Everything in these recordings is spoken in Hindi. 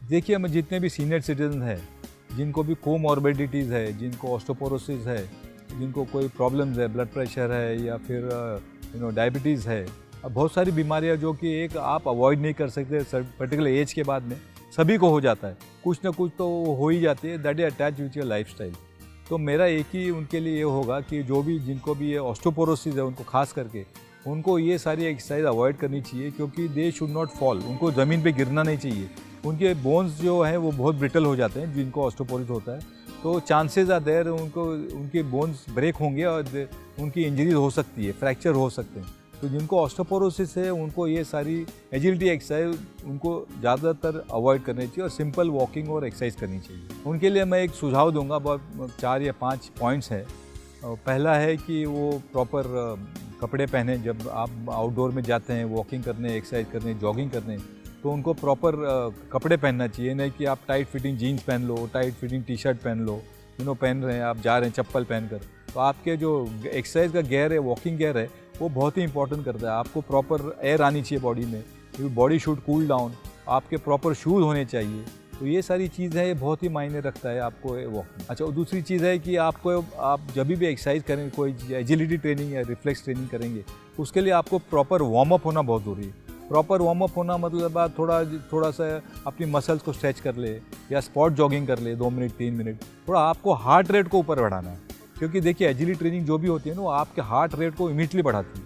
देखिए, हम जितने भी सीनियर सिटीजन हैं, जिनको भी कोमॉर्बिडिटीज़ है, जिनको ऑस्टियोपोरोसिस है, जिनको कोई प्रॉब्लम्स है, ब्लड प्रेशर है या फिर डायबिटीज़ है, अब बहुत सारी बीमारियां जो कि एक आप अवॉइड नहीं कर सकते पर्टिकुलर एज के बाद में, सभी को हो जाता है, कुछ ना कुछ तो हो ही जाती है, that is attach with your lifestyle. तो मेरा एक ही उनके लिए ये होगा कि जो भी जिनको भी ये ऑस्टियोपोरोसिस है, उनको खास करके उनको ये सारी एक्सरसाइज अवॉइड करनी चाहिए, क्योंकि दे शुड नॉट फॉल, उनको ज़मीन पे गिरना नहीं चाहिए। उनके बोन्स जो हैं वो बहुत ब्रिटल हो जाते हैं जिनको ऑस्टियोपोरोसिस होता है, तो चांसेस आर देयर उनको उनके बोन्स ब्रेक होंगे और उनकी इंजरीज हो सकती है, फ्रैक्चर हो सकते हैं। तो जिनको ऑस्टियोपोरोसिस है उनको ये सारी एजिलिटी एक्सरसाइज उनको ज़्यादातर अवॉइड करनी चाहिए और सिंपल वॉकिंग और एक्सरसाइज करनी चाहिए। उनके लिए मैं एक सुझाव दूंगा, बहुत 4 या 5 पॉइंट्स हैं। पहला है कि वो प्रॉपर कपड़े पहने, जब आप आउटडोर में जाते हैं वॉकिंग करने, एक्सरसाइज करने, जॉगिंग करने, तो उनको प्रॉपर कपड़े पहनना चाहिए, नहीं कि आप टाइट फिटिंग जीन्स पहन लो, टाइट फिटिंग टी शर्ट पहन लो, पहन रहे हैं, आप जा रहे हैं चप्पल पहनकर, तो आपके जो एक्सरसाइज का गियर है, वॉकिंग गियर है, वो बहुत ही इंपॉर्टेंट करता है। आपको प्रॉपर एयर आनी चाहिए बॉडी में, क्योंकि बॉडी शुड कूल डाउन, आपके प्रॉपर शूज़ होने चाहिए। तो ये सारी चीज़ है, ये बहुत ही मायने रखता है आपको वॉकिंग। अच्छा, और दूसरी चीज़ है कि आप जब भी एक्सरसाइज करेंगे, कोई एजिलिटी ट्रेनिंग या रिफ्लेक्स ट्रेनिंग करेंगे, उसके लिए आपको प्रॉपर वार्म अप होना बहुत ज़रूरी है। प्रॉपर वार्म अप होना मतलब आप थोड़ा सा अपनी मसल्स को स्ट्रेच कर ले या स्पॉट जॉगिंग कर ले 2 मिनट 3 मिनट, थोड़ा आपको हार्ट रेट को ऊपर बढ़ाना है, क्योंकि देखिए एजिलिटी ट्रेनिंग जो भी होती है ना, वो आपके हार्ट रेट को इमीडिएटली बढ़ाती है।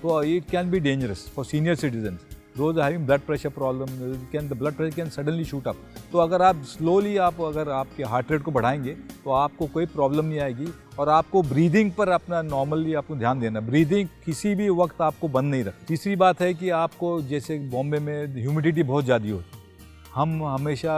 तो it can be dangerous for senior citizen, those having blood pressure problem, the blood pressure can suddenly shoot up. तो अगर आप स्लोली अगर आपके हार्ट रेट को बढ़ाएंगे तो आपको कोई प्रॉब्लम नहीं आएगी। और आपको ब्रीदिंग पर अपना नॉर्मली आपको ध्यान देना, ब्रीदिंग किसी भी वक्त आपको बंद नहीं रखना। तीसरी बात है कि आपको, जैसे बॉम्बे में ह्यूमिडिटी बहुत ज़्यादा होती है, हम हमेशा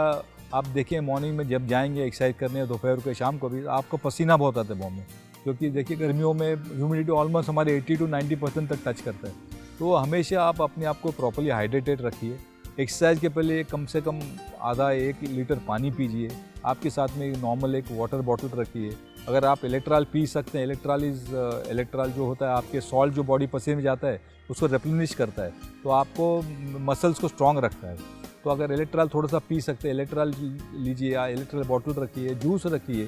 आप देखें मॉर्निंग में जब जाएंगे एक्सरसाइज करने, दोपहर को शाम को भी, आपको पसीना बहुत आता है बॉम्बे, क्योंकि देखिए गर्मियों में ह्यूमिडिटी ऑलमोस्ट हमारे 80 to 90% तक टच करता है। तो हमेशा आप अपने आप को प्रॉपर्ली हाइड्रेटेड रखिए। एक्सरसाइज के पहले कम से कम आधा 1 लीटर पानी पीजिए। आपके साथ में नॉर्मल एक वाटर बॉटल रखिए। अगर आप इलेक्ट्रॉल पी सकते हैं, इलेक्ट्रॉल जो होता है आपके सॉल्ट जो बॉडी पसीने में जाता है उसको रिप्लेनिश करता है, तो आपको मसल्स को स्ट्रॉन्ग रखता है। तो अगर इलेक्ट्रॉल थोड़ा सा पी सकते हैं, इलेक्ट्रॉल लीजिए या इलेक्ट्रॉल बॉटल रखिए, जूस रखिए,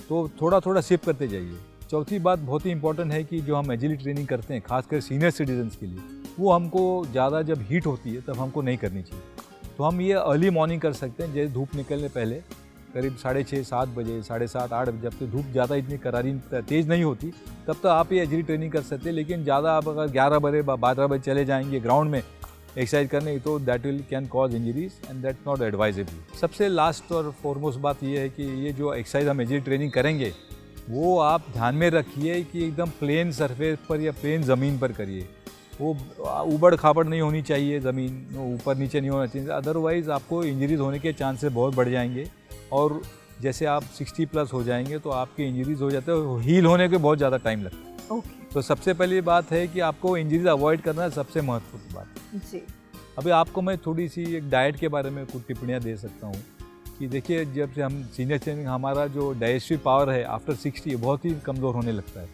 तो थोड़ा थोड़ा सिप करते जाइए। चौथी बात बहुत ही इंपॉर्टेंट है कि जो हम एजिलिटी ट्रेनिंग करते हैं खासकर सीनियर सिटीजन्स के लिए, वो हमको ज़्यादा जब हीट होती है तब हमको नहीं करनी चाहिए। तो हम ये अर्ली मॉर्निंग कर सकते हैं, जैसे धूप निकलने पहले करीब 6:30-7 बजे, 7:30-8 बजे, जब तक धूप ज़्यादा इतनी करारी तेज़ नहीं होती, तब तक आप ये एजिलिटी ट्रेनिंग कर सकते हैं। लेकिन ज़्यादा आप अगर 11 बजे 12 बजे चले जाएंगे ग्राउंड में एक्सरसाइज करने, तो that will can cause injuries and that not advisable. सबसे लास्ट और फॉरमोस्ट बात ये है कि ये जो एक्सरसाइज हम एजिलिटी ट्रेनिंग करेंगे, वो आप ध्यान में रखिए कि एकदम प्लेन सरफेस पर या प्लेन ज़मीन पर करिए। वो ऊबड़ खाबड़ नहीं होनी चाहिए ज़मीन, ऊपर नीचे नहीं होना चाहिए, अदरवाइज़ आपको इंजरीज होने के चांसेस बहुत बढ़ जाएंगे। और जैसे आप 60+ हो जाएंगे तो आपके इंजरीज हो जाते हैं, हील होने के बहुत ज़्यादा टाइम लगता है। तो सबसे पहली बात है कि आपको इंजरीज अवॉइड करना सबसे महत्वपूर्ण बात है। अभी आपको मैं थोड़ी सी एक डाइट के बारे में कुछ टिप्पणियाँ दे सकता हूँ कि देखिए, जब से हम सीनियर सिटीजन, हमारा जो डाइजेस्टिव पावर है आफ्टर 60 बहुत ही कमज़ोर होने लगता है।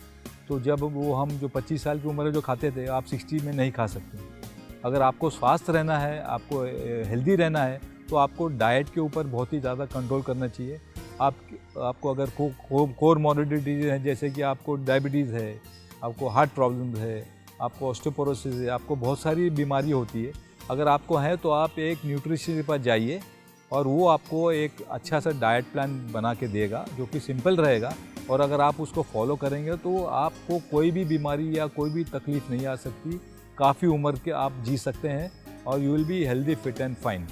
तो जब वो हम जो 25 साल की उम्र में जो खाते थे, आप 60 में नहीं खा सकते। अगर आपको स्वस्थ रहना है, आपको हेल्दी रहना है, तो आपको डाइट के ऊपर बहुत ही ज़्यादा कंट्रोल करना चाहिए। आपको अगर कोमॉर्बिडिटीज़ हैं, जैसे कि आपको डायबिटीज़ है, आपको हार्ट प्रॉब्लम है, आपको ऑस्टियोपोरोसिस है, आपको बहुत सारी बीमारी होती है, अगर आपको है तो आप एक न्यूट्रिशन के पास जाइए और वो आपको एक अच्छा सा डाइट प्लान बना के देगा जो कि सिंपल रहेगा। और अगर आप उसको फॉलो करेंगे तो आपको कोई भी बीमारी या कोई भी तकलीफ़ नहीं आ सकती। काफ़ी उम्र के आप जी सकते हैं और you will be healthy, fit and fine.